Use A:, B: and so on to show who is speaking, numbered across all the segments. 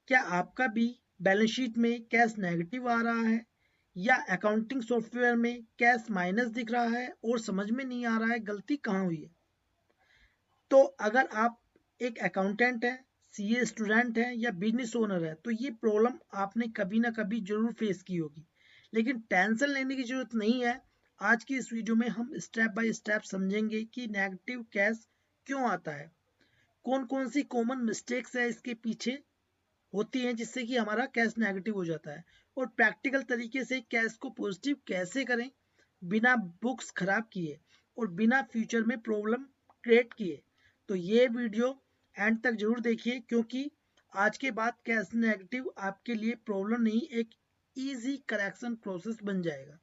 A: क्या आपका भी बैलेंस शीट में कैश नेगेटिव आ रहा है या अकाउंटिंग सॉफ्टवेयर में कैश माइनस दिख रहा है और समझ में नहीं आ रहा है गलती कहाँ हुई है? तो अगर आप एक अकाउंटेंट है, सीए स्टूडेंट है या बिजनेस ओनर है तो ये प्रॉब्लम आपने कभी ना कभी जरूर फेस की होगी, लेकिन टेंशन लेने की जरूरत नहीं है। आज की इस वीडियो में हम स्टेप बाय स्टेप समझेंगे कि नेगेटिव कैश क्यों आता है, कौन कौन सी कॉमन मिस्टेक्स है इसके पीछे होती हैं जिससे कि हमारा कैश नेगेटिव हो जाता है, और प्रैक्टिकल तरीके से कैश को पॉजिटिव कैसे करें बिना बुक्स खराब किए और बिना फ्यूचर में प्रॉब्लम क्रिएट किए। तो ये वीडियो एंड तक जरूर देखिए, क्योंकि आज के बाद कैश नेगेटिव आपके लिए प्रॉब्लम नहीं, एक इजी करेक्शन प्रोसेस बन जाएगा।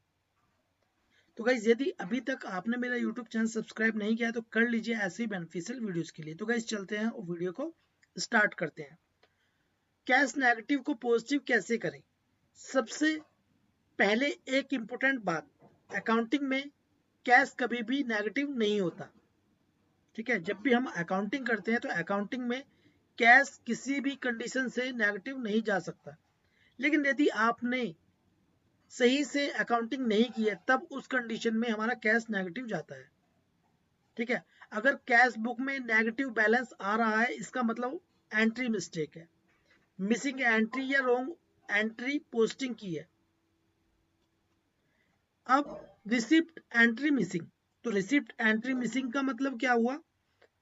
A: तो गाइज यदि अभी तक आपने मेरा यूट्यूब चैनल सब्सक्राइब नहीं किया है तो कर लीजिए ऐसे ही बेनिफिशियल वीडियोस के लिए। तो गाइज चलते हैं और वीडियो को स्टार्ट करते हैं। कैश नेगेटिव को पॉजिटिव कैसे करें? सबसे पहले एक इंपॉर्टेंट बात, अकाउंटिंग में कैश कभी भी नेगेटिव नहीं होता। ठीक है, जब भी हम अकाउंटिंग करते हैं तो अकाउंटिंग में कैश किसी भी कंडीशन से नेगेटिव नहीं जा सकता। लेकिन यदि आपने सही से अकाउंटिंग नहीं की है तब उस कंडीशन में हमारा कैश नेगेटिव जाता है। ठीक है, अगर कैश बुक में नेगेटिव बैलेंस आ रहा है इसका मतलब एंट्री मिस्टेक है, मिसिंग एंट्री या रॉन्ग एंट्री पोस्टिंग की है। अब रिसिप्ट एंट्री मिसिंग, तो रिसिप्ट एंट्री मिसिंग का मतलब क्या हुआ?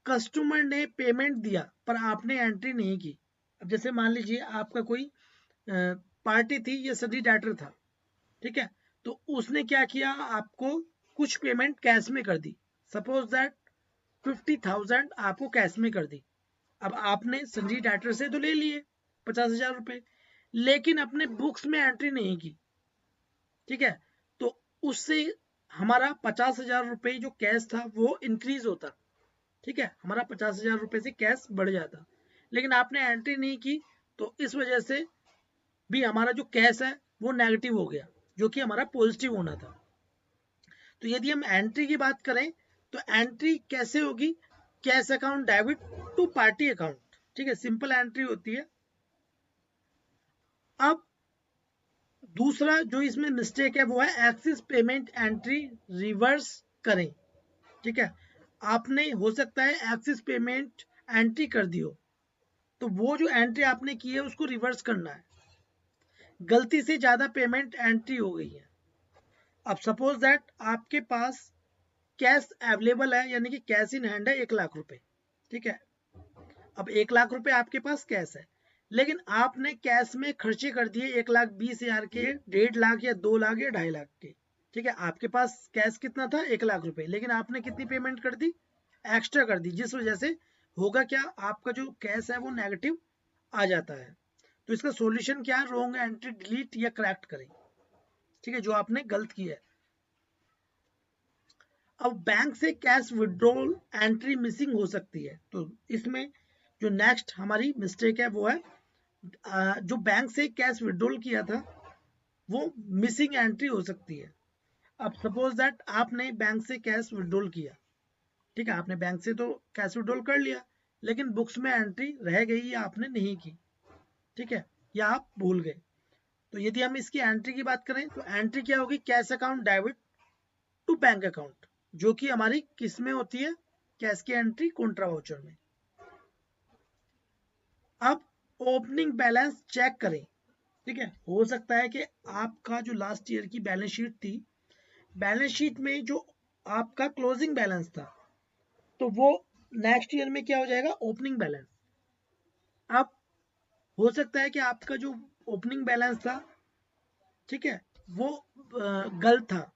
A: कस्टमर ने पेमेंट दिया पर आपने एंट्री नहीं की। अब जैसे मान लीजिए आपका कोई पार्टी थी या सडी डाटर था, ठीक है, तो उसने क्या किया, आपको कुछ पेमेंट कैश में कर दी। सपोज दैट 50,000 आपको कैश में कर दी। अब आपने संजीव डाटर से तो ले लिए 50,000 रुपए, लेकिन अपने बुक्स में एंट्री नहीं की। ठीक है, तो उससे हमारा 50,000 रुपए जो कैश था वो इंक्रीज होता। ठीक है, हमारा 50,000 रुपए से कैश बढ़ जाता, लेकिन आपने एंट्री नहीं की तो इस वजह से भी हमारा जो कैश है वो नेगेटिव हो गया, जो कि हमारा पॉजिटिव होना था। तो यदि हम एंट्री की बात करें तो एंट्री कैसे होगी? Cash account debit to party account. ठीक है, सिंपल एंट्री होती है। अब दूसरा जो इसमें मिस्टेक है वो है एक्सिस पेमेंट एंट्री रिवर्स करें। ठीक है, आपने हो सकता है एक्सिस पेमेंट एंट्री कर दी हो, तो वो जो एंट्री आपने की है उसको रिवर्स करना है। गलती से ज्यादा पेमेंट एंट्री हो गई है। अब सपोज दैट आपके पास कैश अवेलेबल है, यानी कि कैश इन हैंड है 1 लाख रुपए। ठीक है, अब 1 लाख रुपए आपके पास कैश है, लेकिन आपने कैश में खर्चे कर दिए 1,20,000 के, 1.5 लाख या 2 लाख या 2.5 लाख के। ठीक है, आपके पास कैश कितना था? 1 लाख रुपए, लेकिन आपने कितनी पेमेंट कर दी? एक्स्ट्रा कर दी, जिस वजह से होगा क्या, आपका जो कैश है वो नेगेटिव आ जाता है। तो इसका सॉल्यूशन क्या है? रॉन्ग एंट्री डिलीट या करेक्ट करें। ठीक है, जो आपने गलत किया है। अब बैंक से कैश विड्रॉल एंट्री मिसिंग हो सकती है, तो इसमें जो नेक्स्ट हमारी मिस्टेक है वो है जो बैंक से कैश विड्रॉल किया था वो मिसिंग एंट्री हो सकती है। अब सपोज दैट आपने बैंक से कैश विड्रॉल किया, ठीक है, आपने बैंक से तो कैश विड्रॉल कर लिया, लेकिन बुक्स में एंट्री रह गई या आपने नहीं की। ठीक है, या आप भूल गए। तो यदि हम इसकी एंट्री की बात करें तो एंट्री क्या होगी? Cash account debit to bank account, जो कि हमारी किस में होती है? कैश की एंट्री कॉन्ट्रा वाउचर में। अब ओपनिंग बैलेंस चेक करें। ठीक है, हो सकता है कि आपका जो लास्ट ईयर की बैलेंस शीट थी, बैलेंस शीट में जो आपका क्लोजिंग बैलेंस था तो वो नेक्स्ट ईयर में क्या हो जाएगा? Opening balance. अब हो सकता है कि आपका जो ओपनिंग बैलेंस था, ठीक है, वो गलत था।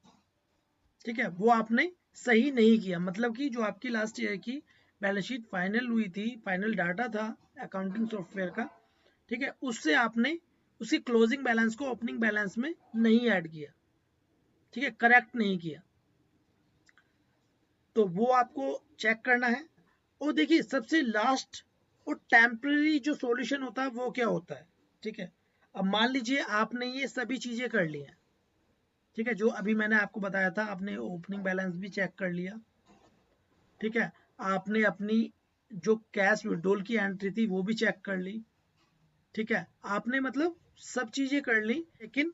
A: ठीक है, वो आपने सही नहीं किया, मतलब कि जो आपकी लास्ट ईयर की बैलेंस शीट फाइनल हुई थी, फाइनल डाटा था अकाउंटिंग सॉफ्टवेयर का, ठीक है, उससे आपने उसी क्लोजिंग बैलेंस को ओपनिंग बैलेंस में नहीं ऐड किया। ठीक है, करेक्ट नहीं किया, तो वो आपको चेक करना है। और देखिए सबसे लास्ट और टेम्पररी जो सॉल्यूशन होता है वो क्या होता है? ठीक है, अब मान लीजिए आपने ये सभी चीजें कर ली हैं, ठीक है, जो अभी मैंने आपको बताया था, आपने ओपनिंग बैलेंस भी चेक कर लिया, ठीक है, आपने अपनी जो कैश विड्रॉल की एंट्री थी वो भी चेक कर ली, ठीक है, आपने मतलब सब चीजें कर ली, लेकिन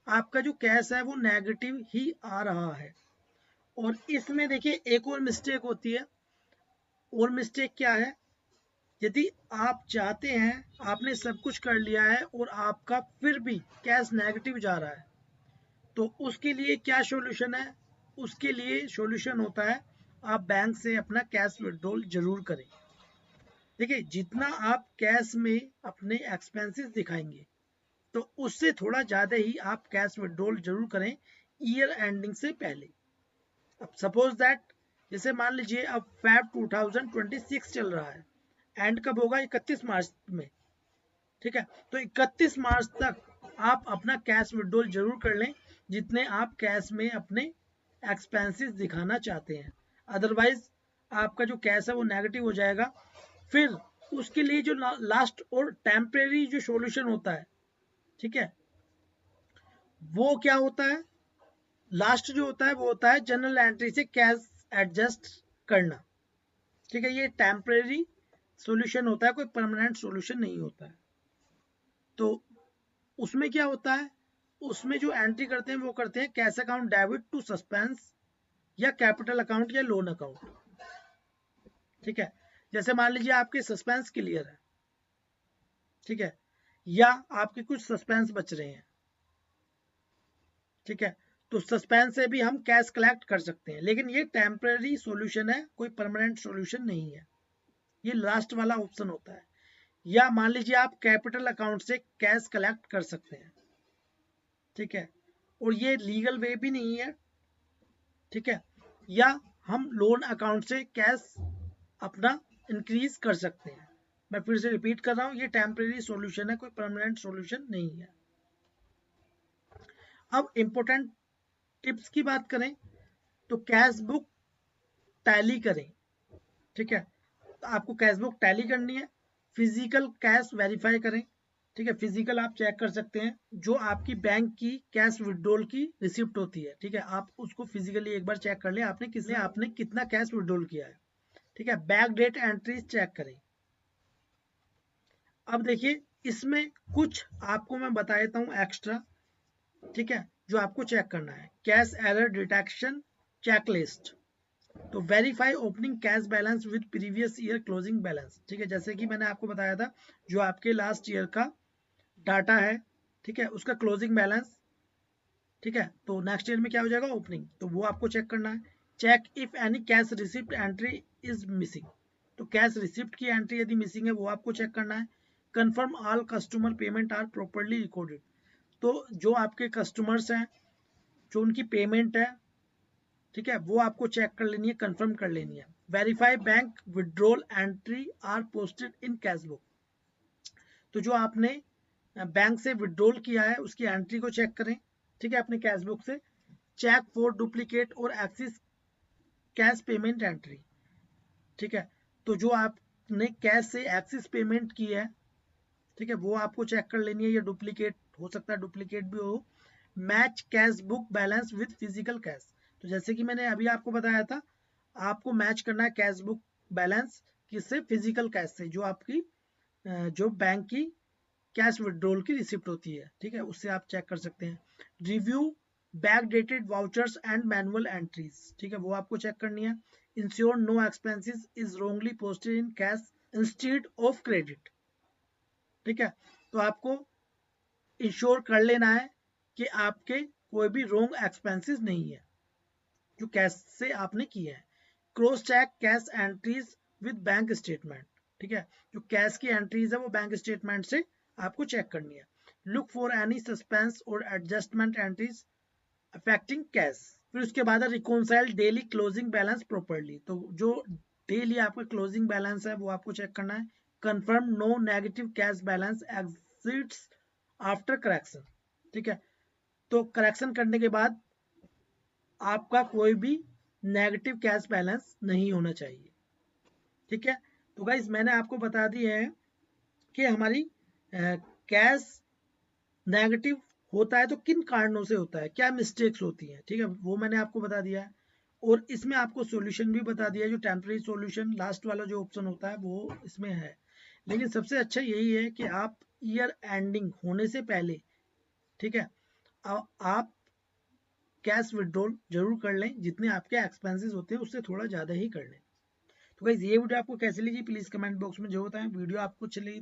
A: आपका जो कैश है वो नेगेटिव ही आ रहा है। और इसमें देखिए एक और मिस्टेक होती है। और मिस्टेक क्या है, यदि आप चाहते हैं, आपने सब कुछ कर लिया है और आपका फिर भी कैश नेगेटिव जा रहा है, तो उसके लिए क्या सॉल्यूशन है? उसके लिए सॉल्यूशन होता है, आप बैंक से अपना कैश विड्रॉल जरूर करें। देखिए, जितना आप कैश में अपने एक्सपेंसेस दिखाएंगे, तो उससे थोड़ा ज़्यादा ही आप कैश विड्रॉल जरूर करें ईयर एंडिंग से पहले। अब सपोज दैट, जैसे मान लीजिए अब फैब 2026 चल रहा है, एंड कब होगा? 31 मार्च में। ठीक है, तो 31 मार्च तक आप अपना कैश विड्रॉल जरूर कर लें, जितने आप कैश में अपने एक्सपेंसेस दिखाना चाहते हैं। अदरवाइज आपका जो कैश है वो नेगेटिव हो जाएगा। फिर उसके लिए जो लास्ट और टेम्परेरी जो सॉल्यूशन होता है, ठीक है, वो क्या होता है? लास्ट जो होता है वो होता है जनरल एंट्री से कैश एडजस्ट करना। ठीक है, ये टेम्परेरी सॉल्यूशन होता है, कोई परमानेंट सॉल्यूशन नहीं होता है। तो उसमें क्या होता है, उसमें जो एंट्री करते हैं वो करते हैं cash account debit to suspense या कैपिटल अकाउंट या लोन अकाउंट। ठीक है, जैसे मान लीजिए आपके सस्पेंस क्लियर है, ठीक है, या आपके कुछ सस्पेंस बच रहे हैं, ठीक है, तो सस्पेंस से भी हम कैश कलेक्ट कर सकते हैं, लेकिन ये टेम्परेरी सॉल्यूशन है, कोई परमानेंट सॉल्यूशन नहीं है। ये लास्ट वाला ऑप्शन होता है। या मान लीजिए आप कैपिटल अकाउंट से कैश कलेक्ट कर सकते हैं, ठीक है, और ये लीगल वे भी नहीं है, ठीक है। या हम लोन अकाउंट से कैश अपना इंक्रीज कर सकते हैं। मैं फिर से रिपीट कर रहा हूं, ये टेम्परेरी सॉल्यूशन है, कोई परमानेंट सॉल्यूशन नहीं है। अब इंपॉर्टेंट टिप्स की बात करें तो कैश बुक टैली करें। ठीक है, तो आपको कैश बुक टैली करनी है। फिजिकल कैश वेरीफाई करें। ठीक है, फिजिकल आप चेक कर सकते हैं, जो आपकी बैंक की कैश विड्रॉल की रिसिप्ट होती है, ठीक है, आप उसको फिजिकली एक बार चेक कर लें, आपने कितना कैश विड्रॉल किया है। ठीक है, बैक डेट एंट्रीज चेक करें। अब देखिए, इसमें कुछ आपको मैं बता देता हूँ एक्स्ट्रा, ठीक है, जो आपको चेक करना है। Cash error detection checklist. तो verify opening cash balance with previous year closing balance. ठीक है, जैसे कि मैंने आपको बताया था, जो आपके लास्ट ईयर का डाटा है, ठीक है, उसका क्लोजिंग बैलेंस, ठीक है, तो नेक्स्ट ईयर में क्या हो जाएगा? ओपनिंग, तो वो आपको चेक करना है। Check if any cash receipt entry is missing. तो कैश रिसिप्ट की एंट्री यदि मिसिंग है वो आपको चेक करना है। Confirm all customer payment are properly recorded. तो जो आपके कस्टमर्स हैं, जो उनकी पेमेंट है, ठीक है, वो आपको चेक कर लेनी है, कंफर्म कर लेनी है। Verify bank withdrawal entry are posted in cash book. तो जो आपने बैंक से विड्रॉल किया है उसकी एंट्री को चेक करें, ठीक है, अपने कैश बुक से। चेक फॉर डुप्लीकेट और एक्सिस कैश पेमेंट एंट्री। ठीक है, तो जो आपने कैश से एक्सिस पेमेंट की है, ठीक है, वो आपको चेक कर लेनी है, ये डुप्लीकेट हो सकता है, डुप्लीकेट भी हो। Match cash book balance with physical cash. तो जैसे कि मैंने अभी आपको बताया था, आपको मैच करना है कैश बुक बैलेंस किससे? फिजिकल कैश से, जो आपकी जो बैंक की कैश विड्रॉल की रिसिप्ट होती है, ठीक है, उससे आप चेक कर सकते हैं। Review back dated vouchers and manual entries. ठीक है, वो आपको चेक करनी है। Ensure no expenses is wrongly posted in cash instead of credit. ठीक है, तो आपको इंश्योर कर लेना है कि आपके कोई भी रोंग एक्सपेंसेस नहीं है जो कैश से आपने किए हैं। Cross cheque cash entries with bank statement. ठीक है, जो कैश की एंट्रीज है वो बैंक स्टेटमेंट से आपको चेक करनी है। लुक फॉर एनी सस्पेंस और एडजस्टमेंट एंट्रीज अफेक्टिंग कैश। फिर उसके बाद reconcile daily closing balance properly. तो जो डेली आपका क्लोजिंग बैलेंस है वो आपको चेक करना है। Confirm no negative cash balance exists after correction. ठीक है, तो करेक्शन करने के बाद आपका कोई भी नेगेटिव कैश बैलेंस नहीं होना चाहिए। ठीक है, तो गाइस मैंने आपको बता दिया है कि हमारी कैश नेगेटिव होता है तो किन कारणों से होता है, क्या मिस्टेक्स होती हैं, ठीक है, वो मैंने आपको बता दिया है। और इसमें आपको सॉल्यूशन भी बता दिया है, जो टेम्पररी सॉल्यूशन लास्ट वाला जो ऑप्शन होता है वो इसमें है। लेकिन सबसे अच्छा यही है कि आप ईयर एंडिंग होने से पहले, ठीक है, आप कैश विड्रॉल जरूर कर लें, जितने आपके एक्सपेंसेस होते हैं उससे थोड़ा ज़्यादा ही कर लें। तो गाइस ये वीडियो आपको कैसे लगी प्लीज़ कमेंट बॉक्स में जो बताएं। वीडियो आपको अच्छी लगी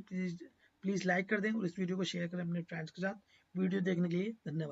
A: प्लीज़ लाइक कर दें और इस वीडियो को शेयर करें अपने फ्रेंड्स के साथ। वीडियो देखने के लिए धन्यवाद।